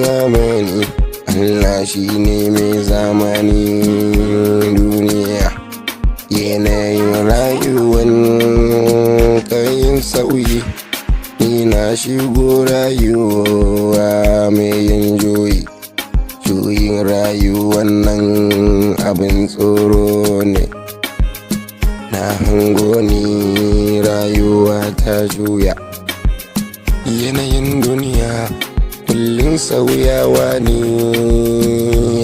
zamani Allah shi ne mai zamani duniya yanayin rayuwan kayan sauyi ina shigo rayuwa mai yin juyin rayuwan nan abin tsoro ne na hango ni rayuwa ta juya yanayin duniya kullum sauyawa ne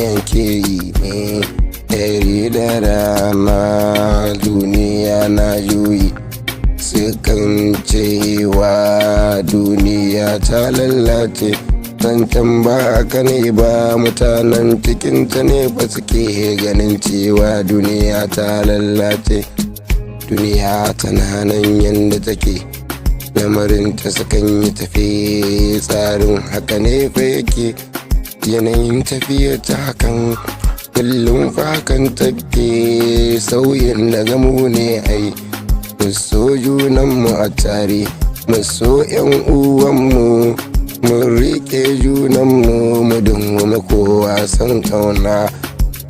yake yi ne dare da rana duniya na juyi sukan cewa duniya ta lallace zancen ba haka ne ba mutanen cikinta ne ba suke ganin cewa duniya ta lallace duniya tana nan yadda take lamarin ta sukan yi tafi tsarin haka ne fa yake yanayin tafiya ta hakan kullum fa hakan take sauyin da gamu ne ai muso junanmu a tare muso yan uwanmu mun rike junanmu mu dinga kowa san kauna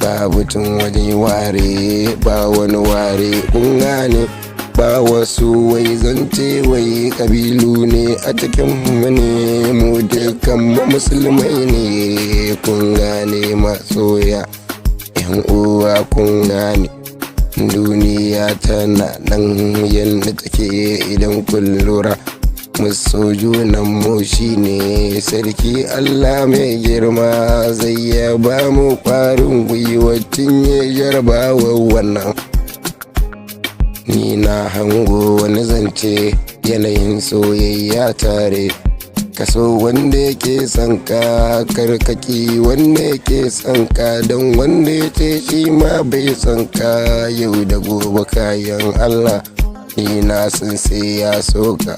ba butun wani ware ba wani ware kun gane ba wasu wai zance wai kabilu ne a cikin mu ne mu dukkan mu musulmai ne kun gane masoya yan uwa kun gane duniya tana nan yadda take idan kun lura muso junan mu shine sarki Allah mai girma zai ya ba mu kwarin gwiwa cinye jarabawa wannan ni na hango wani zance yanayin soyayya tare kaso wanda yake son ka karkaki wanda yake son ka don wanda ya ce shi ma bai son ka yau da gobe kayan Allah ni na san sai ya soka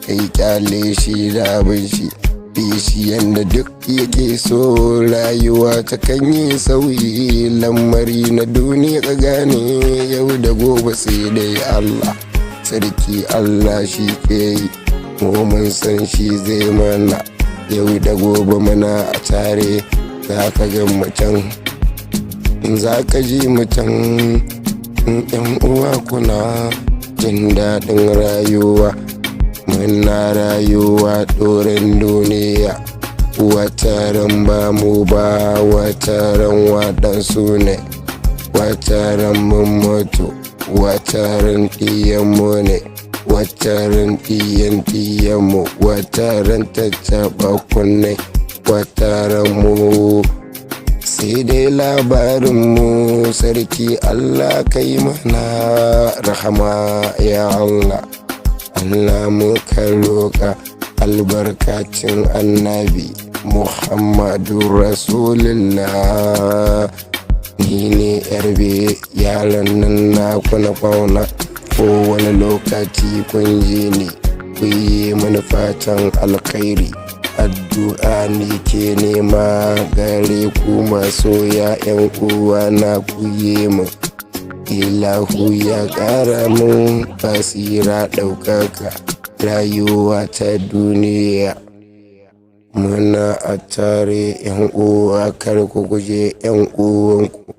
kai kyale shi da abin shi shi yanda duk yake so rayuwa ta kan yi sauyi lamari na duniya ka gane yau da gobe sai dai Allah sarki Allah shi ke yi mun san shi zai mana yau da gobe mana a tare za ka ga mutan za ka ji mutan yan uwa kuna jin daɗin rayuwa muna rayuwa doron duniya wataran ba mu ba wataran waɗansu ne wataran mun mutu wataran ɗiyanmu ne wataran ɗiyanmu wataran tattaɓa kunne wataran mu sai dai labarinmu sarki Allah kai mana rahama ya Allah Allah muka roƙa albarkacin annabi Muhammadu Rasulullah ni ne yarbe yaran nan na kuna fauna kowane lokaci kun ji ni ku yi mana fatan alkhairi addu'a ni ke nema gare ku masoya yan uwa na ku yi mu ilahu ya ƙara mun basira ɗaukaka rayuwa ta duniya muna a tare yan uwa kar ku guje yan uwanku